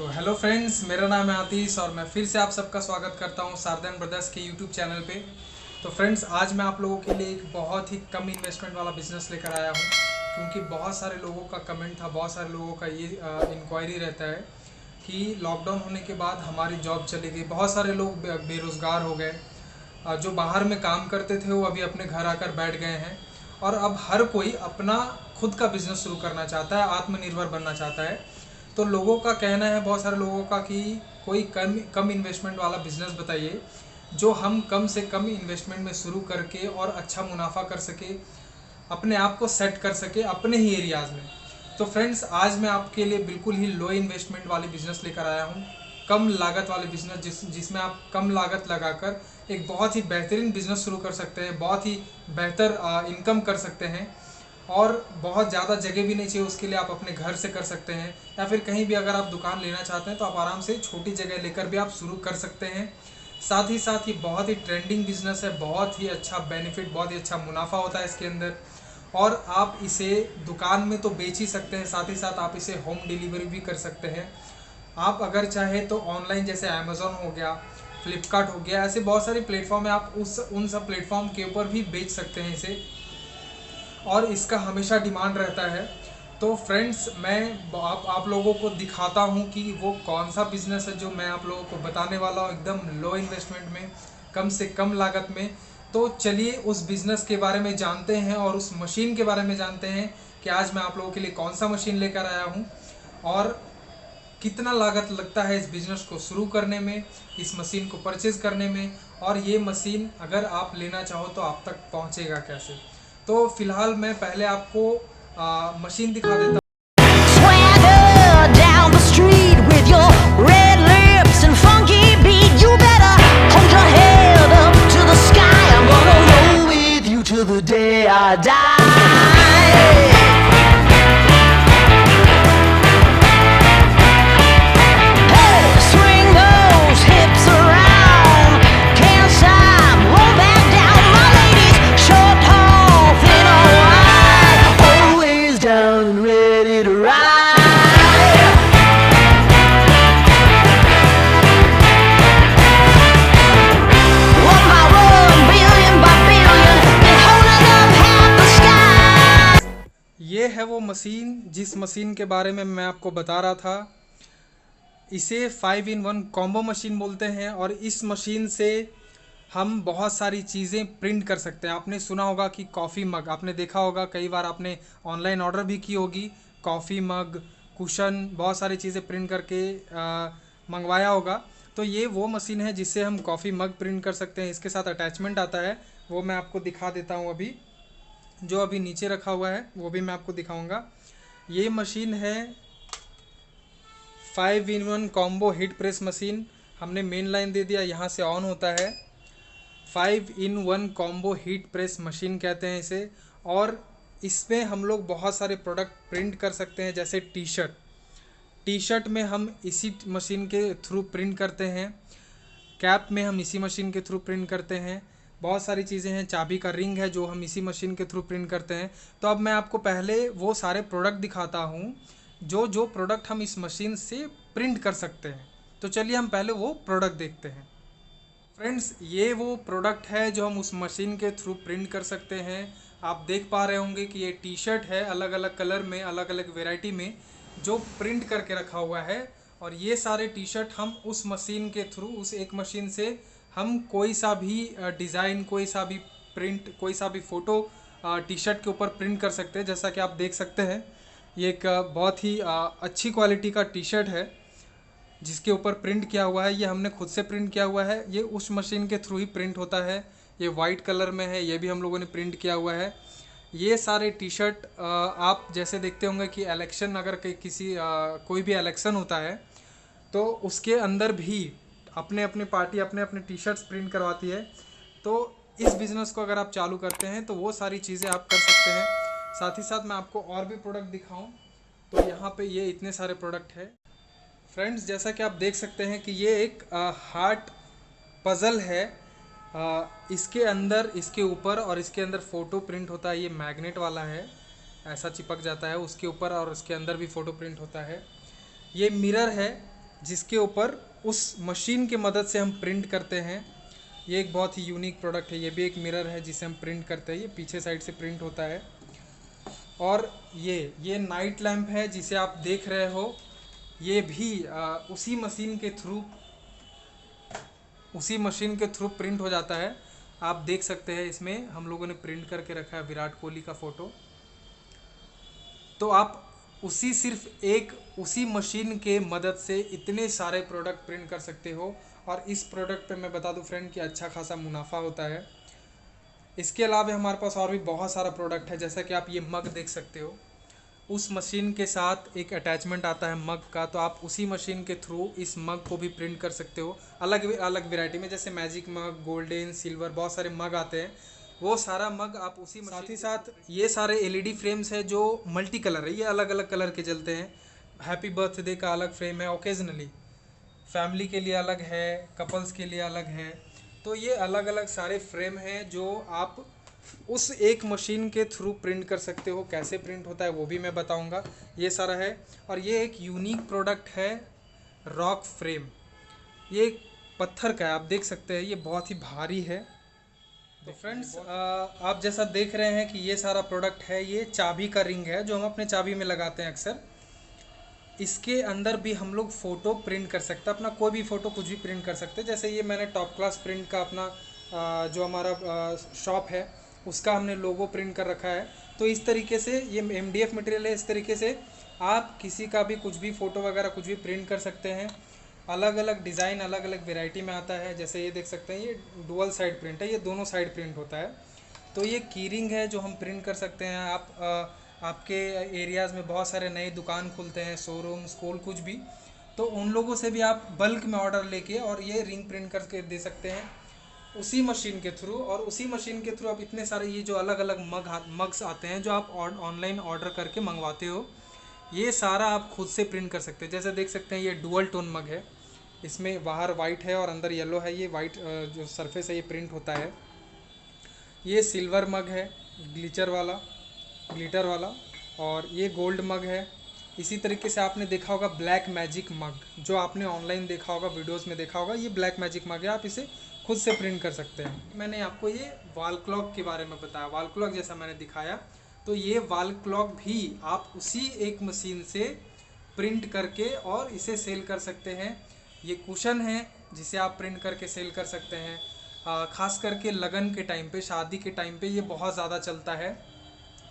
तो hello friends, मेरा नाम है आतिश और मैं फिर से आप सबका स्वागत करता हूं सारदन ब्रदर्स के यूट्यूब चैनल पे। तो फ्रेंड्स, आज मैं आप लोगों के लिए एक बहुत ही कम इन्वेस्टमेंट वाला बिजनेस लेकर आया हूं, क्योंकि बहुत सारे लोगों का कमेंट था, बहुत सारे लोगों का ये इंक्वायरी रहता है कि लॉकडाउन होने के बाद हमारी जॉब चली गई, बहुत सारे लोग बेरोज़गार हो गए। जो बाहर में काम करते थे वो अभी अपने घर आकर बैठ गए हैं और अब हर कोई अपना खुद का बिजनेस शुरू करना चाहता है, आत्मनिर्भर बनना चाहता है। तो लोगों का कहना है, बहुत सारे लोगों का, कि कोई कम कम इन्वेस्टमेंट वाला बिजनेस बताइए जो हम कम से कम इन्वेस्टमेंट में शुरू करके और अच्छा मुनाफा कर सके, अपने आप को सेट कर सके अपने ही एरियाज़ में। तो फ्रेंड्स, आज मैं आपके लिए बिल्कुल ही लो इन्वेस्टमेंट वाली बिजनेस लेकर आया हूँ, कम लागत वाले बिजनेस जिसमें आप कम लागत लगाकर एक बहुत ही बेहतरीन बिजनेस शुरू कर सकते हैं, बहुत ही बेहतर इनकम कर सकते हैं। और बहुत ज़्यादा जगह भी नहीं चाहिए उसके लिए, आप अपने घर से कर सकते हैं, या फिर कहीं भी अगर आप दुकान लेना चाहते हैं तो आप आराम से छोटी जगह लेकर भी आप शुरू कर सकते हैं। साथ ही बहुत ही ट्रेंडिंग बिजनेस है, बहुत ही अच्छा बेनिफिट, बहुत ही अच्छा मुनाफा होता है इसके अंदर। और आप इसे दुकान में तो बेच ही सकते हैं, साथ ही साथ आप इसे होम डिलीवरी भी कर सकते हैं। आप अगर चाहे तो ऑनलाइन, जैसे अमेज़ॉन हो गया, फ्लिपकार्ट हो गया, ऐसे बहुत सारे प्लेटफॉर्म है, आप उन सब प्लेटफॉर्म के ऊपर भी बेच सकते हैं इसे, और इसका हमेशा डिमांड रहता है। तो फ्रेंड्स, मैं आप लोगों को दिखाता हूँ कि वो कौन सा बिज़नेस है जो मैं आप लोगों को बताने वाला हूँ, एकदम लो इन्वेस्टमेंट में, कम से कम लागत में। तो चलिए उस बिज़नेस के बारे में जानते हैं और उस मशीन के बारे में जानते हैं कि आज मैं आप लोगों के लिए कौन सा मशीन लेकर आया हूँ और कितना लागत लगता है इस बिज़नेस को शुरू करने में, इस मशीन को परचेज़ करने में, और ये मशीन अगर आप लेना चाहो तो आप तक पहुँचेगा कैसे। तो फिलहाल मैं पहले आपको मशीन दिखा देता हूँ। Swagger down the street with your red lips and funky beat. You better hold your head up to the sky. I'm gonna roll with you till the day I die. Hey, swing those hips around. Can't stop, roll back down. My ladies, short, tall, thin or wide, always down and ready to ride. One by one, billion by billion, they're holding up half the sky. ये है वो machine जिस machine के बारे में मैं आपको बता रहा था। इसे 5-in-1 कॉम्बो मशीन बोलते हैं, और इस मशीन से हम बहुत सारी चीज़ें प्रिंट कर सकते हैं। आपने सुना होगा कि कॉफ़ी मग, आपने देखा होगा, कई बार आपने ऑनलाइन ऑर्डर भी की होगी, कॉफ़ी मग, कुशन, बहुत सारी चीज़ें प्रिंट करके मंगवाया होगा। तो ये वो मशीन है जिससे हम कॉफ़ी मग प्रिंट कर सकते हैं। इसके साथ अटैचमेंट आता है, वो मैं आपको दिखा देता हूँ अभी, जो अभी नीचे रखा हुआ है वो भी मैं आपको दिखाऊंगा। ये मशीन है 5-in-1 combo heat press machine. हमने मेन लाइन दे दिया, यहाँ से ऑन होता है। 5-in-1 combo heat press machine कहते हैं इसे। और इसमें हम लोग बहुत सारे प्रोडक्ट प्रिंट कर सकते हैं, जैसे टी शर्ट में हम इसी मशीन के थ्रू प्रिंट करते हैं, कैप में हम इसी मशीन के थ्रू प्रिंट करते हैं, बहुत सारी चीज़ें हैं, चाबी का रिंग है जो हम इसी मशीन के थ्रू प्रिंट करते हैं। तो अब मैं आपको पहले वो सारे प्रोडक्ट दिखाता हूँ जो जो प्रोडक्ट हम इस मशीन से प्रिंट कर सकते हैं। तो चलिए हम पहले वो प्रोडक्ट देखते हैं। फ्रेंड्स, ये वो प्रोडक्ट है जो हम उस मशीन के थ्रू प्रिंट कर सकते हैं। आप देख पा रहे होंगे कि ये टी शर्ट है, अलग अलग कलर में, अलग अलग वेराइटी में, जो प्रिंट करके रखा हुआ है। और ये सारे टी शर्ट हम उस मशीन के थ्रू, उस एक मशीन से हम कोई सा भी डिज़ाइन, कोई सा भी प्रिंट, कोई सा भी फ़ोटो टी शर्ट के ऊपर प्रिंट कर सकते हैं। जैसा कि आप देख सकते हैं, ये एक बहुत ही अच्छी क्वालिटी का टी शर्ट है जिसके ऊपर प्रिंट किया हुआ है। ये हमने खुद से प्रिंट किया हुआ है, ये उस मशीन के थ्रू ही प्रिंट होता है। ये वाइट कलर में है, ये भी हम लोगों ने प्रिंट किया हुआ है। ये सारे टी शर्ट आप जैसे देखते होंगे कि इलेक्शन, अगर किसी कोई भी इलेक्शन होता है तो उसके अंदर भी अपने अपने पार्टी अपने अपने टी शर्ट्स प्रिंट करवाती है। तो इस बिज़नेस को अगर आप चालू करते हैं तो वो सारी चीज़ें आप कर सकते हैं। साथ ही साथ मैं आपको और भी प्रोडक्ट दिखाऊं तो यहाँ पे ये इतने सारे प्रोडक्ट है। फ्रेंड्स, जैसा कि आप देख सकते हैं कि ये एक हार्ट पज़ल है। इसके अंदर, इसके ऊपर और इसके अंदर फ़ोटो प्रिंट होता है। ये मैग्नेट वाला है, ऐसा चिपक जाता है उसके ऊपर, और उसके अंदर भी फ़ोटो प्रिंट होता है। ये मिरर है, जिसके ऊपर उस मशीन के मदद से हम प्रिंट करते हैं। ये एक बहुत ही यूनिक प्रोडक्ट है। ये भी एक मिरर है जिसे हम प्रिंट करते हैं। ये पीछे साइड से प्रिंट होता है। और ये नाइट लैंप है जिसे आप देख रहे हो। ये भी उसी मशीन के थ्रू प्रिंट हो जाता है। आप देख सकते हैं इसमें हम लोगों ने प्रिंट करके रखा है विराट कोहली का फ़ोटो। तो आप उसी मशीन के मदद से इतने सारे प्रोडक्ट प्रिंट कर सकते हो। और इस प्रोडक्ट पे मैं बता दूं फ्रेंड कि अच्छा खासा मुनाफा होता है। इसके अलावा हमारे पास और भी बहुत सारा प्रोडक्ट है, जैसा कि आप ये मग देख सकते हो। उस मशीन के साथ एक अटैचमेंट आता है मग का, तो आप उसी मशीन के थ्रू इस मग को भी प्रिंट कर सकते हो अलग अलग वैरायटी में, जैसे मैजिक मग, गोल्डन, सिल्वर, बहुत सारे मग आते हैं। वो सारा मग आप उसी साथ ही साथ ये सारे एलईडी फ्रेम्स है जो मल्टी कलर है। ये अलग अलग कलर के जलते हैं। हैप्पी बर्थडे का अलग फ्रेम है ओकेजनली, फैमिली के लिए अलग है, कपल्स के लिए अलग है। तो ये अलग अलग सारे फ्रेम हैं जो आप उस एक मशीन के थ्रू प्रिंट कर सकते हो। कैसे प्रिंट होता है वो भी मैं बताऊंगा। ये सारा है। और ये एक यूनिक प्रोडक्ट है, रॉक फ्रेम। ये एक पत्थर का है, आप देख सकते हैं। ये बहुत ही भारी है। तो फ्रेंड्स, आप जैसा देख रहे हैं कि ये सारा प्रोडक्ट है। ये चाबी का रिंग है जो हम अपने चाबी में लगाते हैं अक्सर। इसके अंदर भी हम लोग फ़ोटो प्रिंट कर सकते हैं, अपना कोई भी फ़ोटो कुछ भी प्रिंट कर सकते हैं। जैसे ये मैंने टॉप क्लास प्रिंट का अपना जो हमारा शॉप है उसका हमने लोगो प्रिंट कर रखा है। तो इस तरीके से ये MDF मटेरियल है। इस तरीके से आप किसी का भी कुछ भी फ़ोटो वगैरह कुछ भी प्रिंट कर सकते हैं। अलग अलग डिज़ाइन अलग अलग वेराइटी में आता है। जैसे ये देख सकते हैं, ये डुअल साइड प्रिंट है, ये दोनों साइड प्रिंट होता है। तो ये कीरिंग है जो हम प्रिंट कर सकते हैं। आपके एरियाज़ में बहुत सारे नए दुकान खुलते हैं, शोरूम, स्कूल, कुछ भी। तो उन लोगों से भी आप बल्क में ऑर्डर लेके और ये रिंग प्रिंट करके दे सकते हैं उसी मशीन के थ्रू। और उसी मशीन के थ्रू आप इतने सारे ये जो अलग अलग मग्स आते हैं जो आप ऑनलाइन ऑर्डर करके मंगवाते हो, ये सारा आप खुद से प्रिंट कर सकते हैं। जैसे देख सकते हैं ये डुअल टोन मग है। इसमें बाहर वाइट है और अंदर येलो है। ये वाइट जो सरफेस है ये प्रिंट होता है। ये सिल्वर मग है, ग्लिटर वाला। और ये गोल्ड मग है। इसी तरीके से आपने देखा होगा ब्लैक मैजिक मग, जो आपने ऑनलाइन देखा होगा, वीडियोस में देखा होगा। ये ब्लैक मैजिक मग है, आप इसे खुद से प्रिंट कर सकते हैं। मैंने आपको ये वॉल क्लॉक के बारे में बताया, वॉल क्लॉक जैसा मैंने दिखाया। तो ये वॉल क्लॉक भी आप उसी एक मशीन से प्रिंट करके और इसे सेल कर सकते हैं। ये कुशन है जिसे आप प्रिंट करके सेल कर सकते हैं। ख़ास करके लगन के टाइम पे, शादी के टाइम पे ये बहुत ज़्यादा चलता है।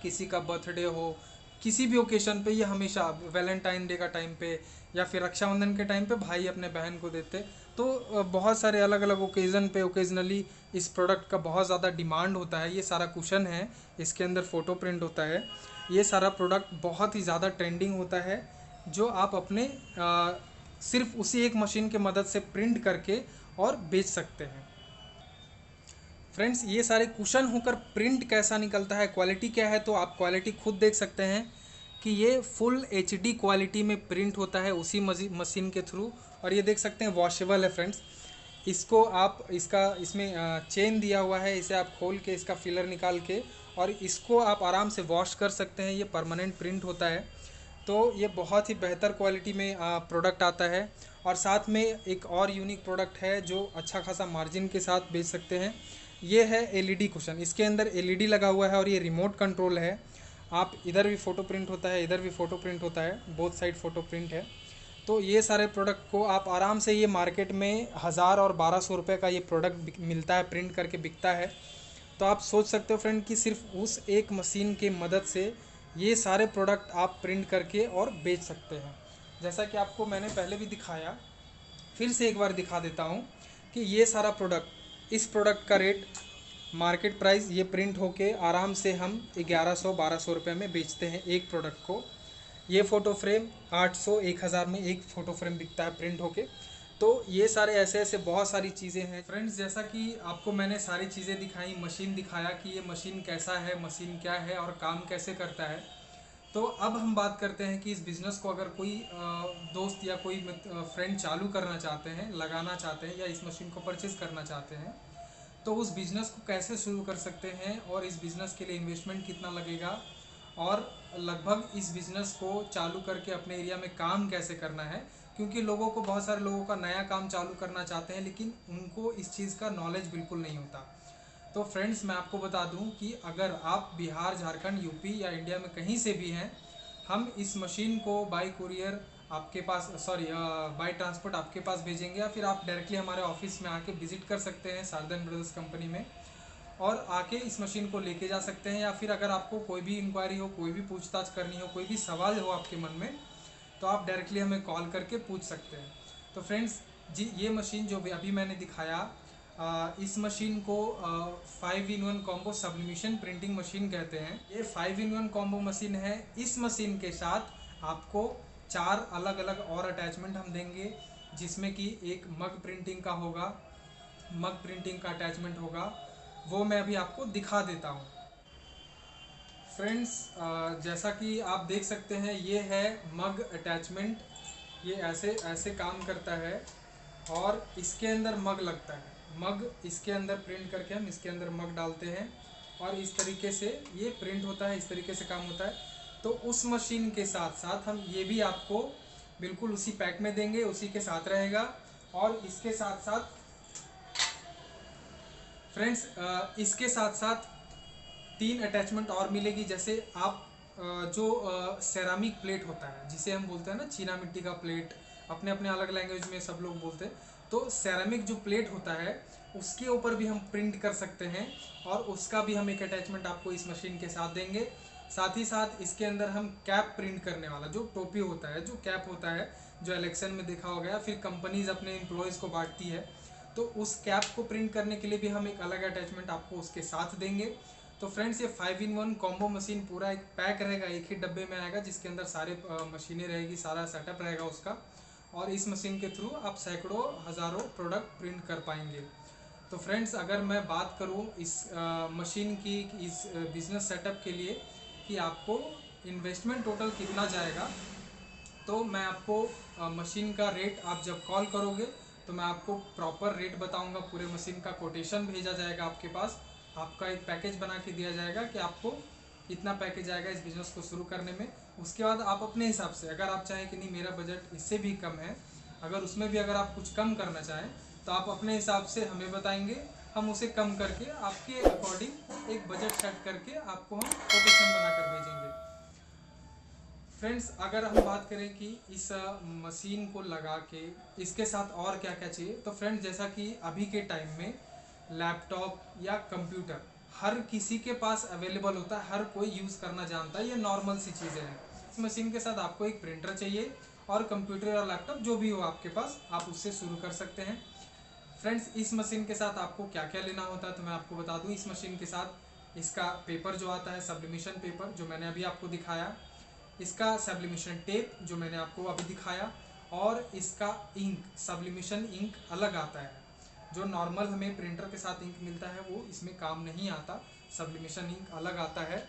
किसी का बर्थडे हो, किसी भी ओकेशन पे, ये हमेशा वैलेंटाइन डे का टाइम पे या फिर रक्षाबंधन के टाइम पे भाई अपने बहन को देते। तो बहुत सारे अलग अलग ओकेज़न पे ओकेजनली इस प्रोडक्ट का बहुत ज़्यादा डिमांड होता है। ये सारा कुशन है, इसके अंदर फ़ोटो प्रिंट होता है। ये सारा प्रोडक्ट बहुत ही ज़्यादा ट्रेंडिंग होता है, जो आप अपने सिर्फ उसी एक मशीन के मदद से प्रिंट करके और बेच सकते हैं। फ्रेंड्स, ये सारे कुशन होकर प्रिंट कैसा निकलता है, क्वालिटी क्या है, तो आप क्वालिटी खुद देख सकते हैं कि ये फुल HD क्वालिटी में प्रिंट होता है उसी मशीन के थ्रू। और ये देख सकते हैं वॉशेबल है फ्रेंड्स। इसको आप इसमें चेन दिया हुआ है, इसे आप खोल के इसका फिलर निकाल के और इसको आप आराम से वॉश कर सकते हैं। ये परमानेंट प्रिंट होता है। तो ये बहुत ही बेहतर क्वालिटी में प्रोडक्ट आता है। और साथ में एक और यूनिक प्रोडक्ट है जो अच्छा खासा मार्जिन के साथ बेच सकते हैं। ये है LED कुशन। इसके अंदर LED लगा हुआ है और ये रिमोट कंट्रोल है। आप इधर भी फ़ोटो प्रिंट होता है, इधर भी फ़ोटो प्रिंट होता है, बोथ साइड फ़ोटो प्रिंट है। तो ये सारे प्रोडक्ट को आप आराम से, ये मार्केट में 1000 और 1200 रुपये का ये प्रोडक्ट मिलता है, प्रिंट करके बिकता है। तो आप सोच सकते हो फ्रेंड कि सिर्फ उस एक मशीन के मदद से ये सारे प्रोडक्ट आप प्रिंट करके और बेच सकते हैं। जैसा कि आपको मैंने पहले भी दिखाया, फिर से एक बार दिखा देता हूँ कि ये सारा प्रोडक्ट, इस प्रोडक्ट का रेट मार्केट प्राइस ये प्रिंट होके आराम से हम 1100-1200 रुपये में बेचते हैं एक प्रोडक्ट को। ये फ़ोटो फ्रेम 800-1000 में एक फ़ोटो फ्रेम बिकता है प्रिंट होके। तो ये सारे ऐसे बहुत सारी चीज़ें हैं फ्रेंड्स। जैसा कि आपको मैंने सारी चीज़ें दिखाई, मशीन दिखाया कि ये मशीन कैसा है, मशीन क्या है और काम कैसे करता है। तो अब हम बात करते हैं कि इस बिज़नेस को अगर कोई दोस्त या कोई फ्रेंड चालू करना चाहते हैं, लगाना चाहते हैं या इस मशीन को परचेज़ करना चाहते हैं, तो उस बिज़नेस को कैसे शुरू कर सकते हैं और इस बिज़नेस के लिए इन्वेस्टमेंट कितना लगेगा और लगभग इस बिज़नेस को चालू करके अपने एरिया में काम कैसे करना है, क्योंकि लोगों को, बहुत सारे लोगों का नया काम चालू करना चाहते हैं लेकिन उनको इस चीज़ का नॉलेज बिल्कुल नहीं होता। तो फ्रेंड्स, मैं आपको बता दूं कि अगर आप बिहार, झारखंड, यूपी या इंडिया में कहीं से भी हैं, हम इस मशीन को बाई कुरियर आपके पास, बाई ट्रांसपोर्ट आपके पास भेजेंगे, या फिर आप डायरेक्टली हमारे ऑफिस में आके विजिट कर सकते हैं सारदन ब्रदर्स कंपनी में, और आके इस मशीन को लेके जा सकते हैं। या फिर अगर आपको कोई भी इंक्वायरी हो, कोई भी पूछताछ करनी हो, कोई भी सवाल हो आपके मन में, तो आप डायरेक्टली हमें कॉल करके पूछ सकते हैं। तो फ्रेंड्स जी, ये मशीन जो भी अभी मैंने दिखाया, इस मशीन को 5-in-1 combo sublimation printing machine कहते हैं। ये 5-in-1 कॉम्बो मशीन है। इस मशीन के साथ आपको 4 अलग अलग और अटैचमेंट हम देंगे, जिसमें कि एक मग प्रिंटिंग का होगा, मग प्रिंटिंग का अटैचमेंट होगा, वो मैं अभी आपको दिखा देता हूँ। फ्रेंड्स, जैसा कि आप देख सकते हैं, ये है मग अटैचमेंट। ये ऐसे ऐसे काम करता है और इसके अंदर मग लगता है। मग इसके अंदर प्रिंट करके हम इसके अंदर मग डालते हैं और इस तरीके से ये प्रिंट होता है, इस तरीके से काम होता है। तो उस मशीन के साथ साथ हम ये भी आपको बिल्कुल उसी पैक में देंगे, उसी के साथ रहेगा। और इसके साथ साथ फ्रेंड्स, इसके साथ साथ 3 अटैचमेंट और मिलेगी। जैसे आप जो सेरामिक प्लेट होता है, जिसे हम बोलते हैं ना चीना मिट्टी का प्लेट, अपने अपने अलग लैंग्वेज में सब लोग बोलते हैं। तो सेरामिक जो प्लेट होता है उसके ऊपर भी हम प्रिंट कर सकते हैं, और उसका भी हम एक अटैचमेंट आपको इस मशीन के साथ देंगे। साथ ही साथ इसके अंदर हम कैप प्रिंट करने वाला जो टोपी होता है, जो कैप होता है, जो इलेक्शन में देखा होगा, फिर कंपनीज अपने एम्प्लॉयज़ को बांटती है, तो उस कैप को प्रिंट करने के लिए भी हम एक अलग अटैचमेंट आपको उसके साथ देंगे। तो फ्रेंड्स, ये 5-in-1 कॉम्बो मशीन पूरा एक पैक रहेगा, एक ही डब्बे में आएगा, जिसके अंदर सारे मशीनें रहेगी, सारा सेटअप रहेगा उसका। और इस मशीन के थ्रू आप सैकड़ों हज़ारों प्रोडक्ट प्रिंट कर पाएंगे। तो फ्रेंड्स, अगर मैं बात करूं इस मशीन की, इस बिज़नेस सेटअप के लिए कि आपको इन्वेस्टमेंट टोटल कितना जाएगा, तो मैं आपको मशीन का रेट, आप जब कॉल करोगे तो मैं आपको प्रॉपर रेट बताऊंगा। पूरे मशीन का कोटेशन भेजा जाएगा आपके पास, आपका एक पैकेज बना के दिया जाएगा कि आपको इतना पैकेज आएगा इस बिज़नेस को शुरू करने में। उसके बाद आप अपने हिसाब से, अगर आप चाहें कि नहीं मेरा बजट इससे भी कम है, अगर उसमें भी अगर आप कुछ कम करना चाहें, तो आप अपने हिसाब से हमें बताएंगे, हम उसे कम करके आपके अकॉर्डिंग एक बजट सेट करके आपको हम कोटेशन बना कर भेजेंगे। फ्रेंड्स, अगर हम बात करें कि इस मशीन को लगा के इसके साथ और क्या क्या चाहिए, तो फ्रेंड्स, जैसा कि अभी के टाइम में लैपटॉप या कंप्यूटर हर किसी के पास अवेलेबल होता है, हर कोई यूज़ करना जानता है, ये नॉर्मल सी चीज़ें हैं। इस मशीन के साथ आपको एक प्रिंटर चाहिए, और कंप्यूटर और लैपटॉप जो भी हो आपके पास, आप उससे शुरू कर सकते हैं। फ्रेंड्स, इस मशीन के साथ आपको क्या क्या लेना होता है, तो मैं आपको बता दूं। इस मशीन के साथ इसका पेपर जो आता है, सब्लिमेशन पेपर, जो मैंने अभी आपको दिखाया, इसका सब्लिमेशन टेप जो मैंने आपको अभी दिखाया, और इसका इंक, सब्लिमेशन इंक अलग आता है। जो नॉर्मल हमें प्रिंटर के साथ इंक मिलता है वो इसमें काम नहीं आता, सब्लिमेशन इंक अलग आता है।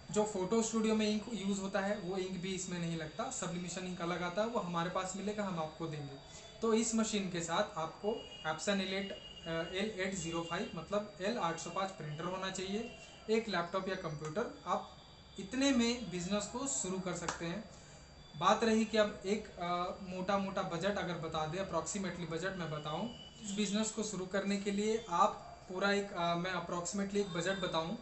जो फोटो स्टूडियो में इंक यूज़ होता है वो इंक भी इसमें नहीं लगता, सब्लिमेशन इंक अलग आता है, वो हमारे पास मिलेगा, हम आपको देंगे। तो इस मशीन के साथ आपको एप्सन L805 मतलब L805 प्रिंटर होना चाहिए, एक लैपटॉप या कंप्यूटर। आप इतने में बिजनेस को शुरू कर सकते हैं। बात रही कि अब एक मोटा मोटा बजट अगर बता दें, अप्रॉक्सीमेटली बजट मैं बताऊं, इस बिज़नेस को शुरू करने के लिए आप पूरा एक मैं अप्रॉक्सीमेटली एक बजट बताऊं,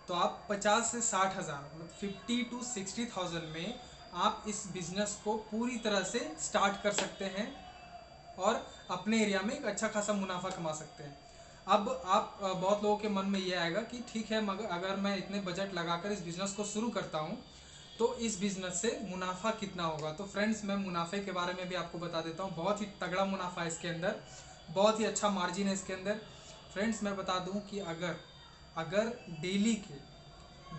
तो आप 50 से 60 हज़ार, मतलब 50 to 60,000 में आप इस बिज़नेस को पूरी तरह से स्टार्ट कर सकते हैं और अपने एरिया में एक अच्छा खासा मुनाफा कमा सकते हैं। अब आप बहुत लोगों के मन में ये आएगा कि ठीक है, मगर अगर मैं इतने बजट लगाकर इस बिज़नेस को शुरू करता हूँ तो इस बिज़नेस से मुनाफा कितना होगा। तो फ्रेंड्स, मैं मुनाफे के बारे में भी आपको बता देता हूँ। बहुत ही तगड़ा मुनाफा है इसके अंदर, बहुत ही अच्छा मार्जिन है इसके अंदर। फ्रेंड्स, मैं बता दूँ कि अगर डेली के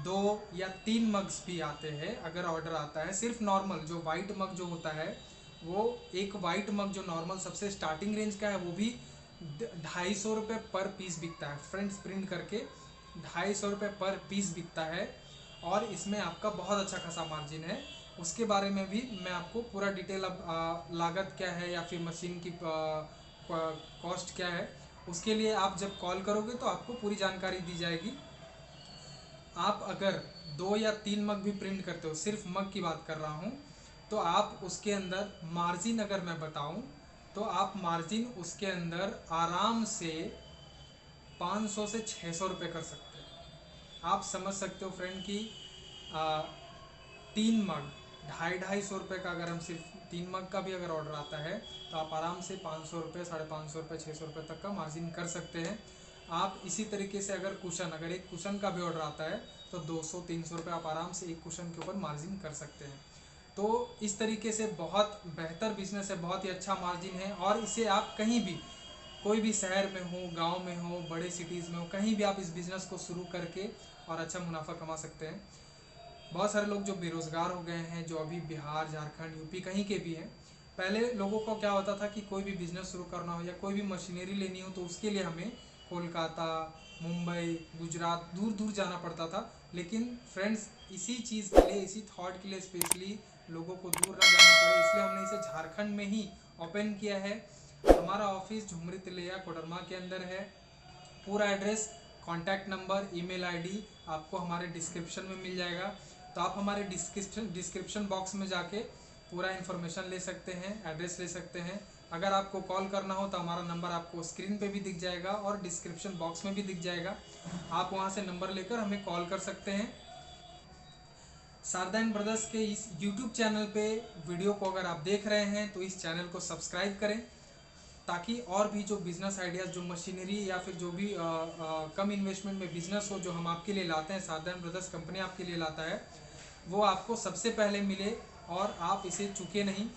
2 या 3 मग्स भी आते हैं, अगर ऑर्डर आता है, सिर्फ नॉर्मल जो वाइट मग जो होता है, वो एक वाइट मग जो नॉर्मल सबसे स्टार्टिंग रेंज का है, वो भी 250 रुपये पर पीस बिकता है। फ्रेंड्स, प्रिंट करके 250 रुपये पर पीस बिकता है, और इसमें आपका बहुत अच्छा खासा मार्जिन है। उसके बारे में भी मैं आपको पूरा डिटेल, अब लागत क्या है या फिर मशीन की कॉस्ट क्या है, उसके लिए आप जब कॉल करोगे तो आपको पूरी जानकारी दी जाएगी। आप अगर 2 या 3 मग भी प्रिंट करते हो, सिर्फ मग की बात कर रहा हूँ, तो आप उसके अंदर मार्जिन अगर मैं बताऊं तो आप मार्जिन उसके अंदर आराम से 500 से 600 रुपये कर सकते हैं। आप समझ सकते हो फ्रेंड कि 3 मग 250 रुपये का, अगर हम सिर्फ 3 मग का भी अगर ऑर्डर आता है तो आप आराम से 500 रुपये, 550 रुपये, 600 रुपये तक का मार्जिन कर सकते हैं। आप इसी तरीके से अगर एक कुशन का भी ऑर्डर आता है तो 200-300 रुपये आप आराम से एक कुशन के ऊपर मार्जिन कर सकते हैं। तो इस तरीके से बहुत बेहतर बिजनेस है, बहुत ही अच्छा मार्जिन है, और इसे आप कहीं भी, कोई भी शहर में हो, गांव में हो, बड़े सिटीज़ में हो, कहीं भी आप इस बिज़नेस को शुरू करके और अच्छा मुनाफा कमा सकते हैं। बहुत सारे लोग जो बेरोज़गार हो गए हैं, जो अभी बिहार, झारखंड, यूपी कहीं के भी हैं, पहले लोगों को क्या होता था कि कोई भी बिज़नेस शुरू करना हो या कोई भी मशीनरी लेनी हो तो उसके लिए हमें कोलकाता, मुंबई, गुजरात दूर दूर जाना पड़ता था। लेकिन फ्रेंड्स, इसी चीज़ के लिए, इसी थॉट के लिए स्पेशली लोगों को दूर ना जाना पड़े, इसलिए हमने इसे झारखंड में ही ओपन किया है। हमारा ऑफिस झुमरी तिलैया कोडरमा के अंदर है। पूरा address, contact number, email ID आपको हमारे डिस्क्रिप्शन में मिल जाएगा। तो आप हमारे डिस्क्रिप्शन बॉक्स में जाके पूरा इन्फॉर्मेशन ले सकते हैं, एड्रेस ले सकते हैं। अगर आपको कॉल करना हो तो हमारा नंबर आपको स्क्रीन पे भी दिख जाएगा और डिस्क्रिप्शन बॉक्स में भी दिख जाएगा। आप वहां से नंबर लेकर हमें कॉल कर सकते हैं। शारदा एंड ब्रदर्स के इस यूट्यूब चैनल पे वीडियो को अगर आप देख रहे हैं तो इस चैनल को सब्सक्राइब करें, ताकि और भी जो बिज़नेस आइडियाज़, जो मशीनरी या फिर जो भी कम इन्वेस्टमेंट में बिज़नेस हो, जो हम आपके लिए लाते हैं, शारदा एंड ब्रदर्स कंपनी आपके लिए लाता है, वो आपको सबसे पहले मिले और आप इसे चूके नहीं।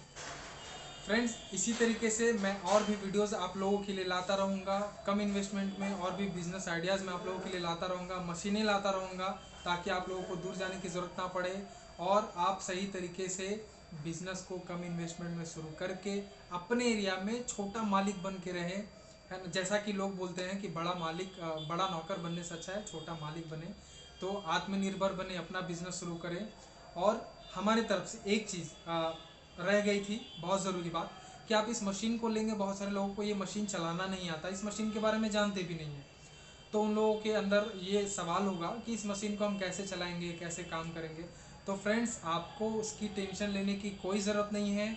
फ्रेंड्स, इसी तरीके से मैं और भी वीडियोस आप लोगों के लिए लाता रहूँगा। कम इन्वेस्टमेंट में और भी बिज़नेस आइडियाज़ मैं आप लोगों के लिए लाता रहूँगा, मशीनें लाता रहूँगा, ताकि आप लोगों को दूर जाने की ज़रूरत ना पड़े और आप सही तरीके से बिज़नेस को कम इन्वेस्टमेंट में शुरू करके अपने एरिया में छोटा मालिक बन के रहें, है ना। जैसा कि लोग बोलते हैं कि बड़ा नौकर बनने से अच्छा है छोटा मालिक बने। तो आत्मनिर्भर बने, अपना बिजनेस शुरू करें। और हमारी तरफ से एक चीज़ रह गई थी, बहुत ज़रूरी बात, कि आप इस मशीन को लेंगे, बहुत सारे लोगों को ये मशीन चलाना नहीं आता, इस मशीन के बारे में जानते भी नहीं है। तो उन लोगों के अंदर ये सवाल होगा कि इस मशीन को हम कैसे चलाएंगे, कैसे काम करेंगे। तो फ्रेंड्स, आपको उसकी टेंशन लेने की कोई ज़रूरत नहीं है।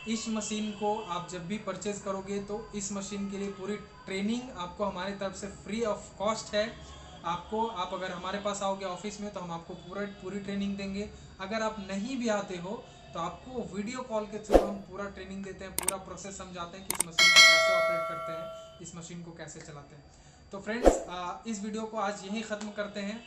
इस मशीन को आप जब भी परचेज़ करोगे तो इस मशीन के लिए पूरी ट्रेनिंग आपको हमारी तरफ से फ्री ऑफ कॉस्ट है। आप अगर हमारे पास आओगे ऑफिस में तो हम आपको पूरी ट्रेनिंग देंगे। अगर आप नहीं भी आते हो तो आपको वीडियो कॉल के थ्रू हम पूरा ट्रेनिंग देते हैं, पूरा प्रोसेस समझाते हैं कि इस मशीन को कैसे ऑपरेट करते हैं, इस मशीन को कैसे चलाते हैं। तो फ्रेंड्स, इस वीडियो को आज यहीं ख़त्म करते हैं।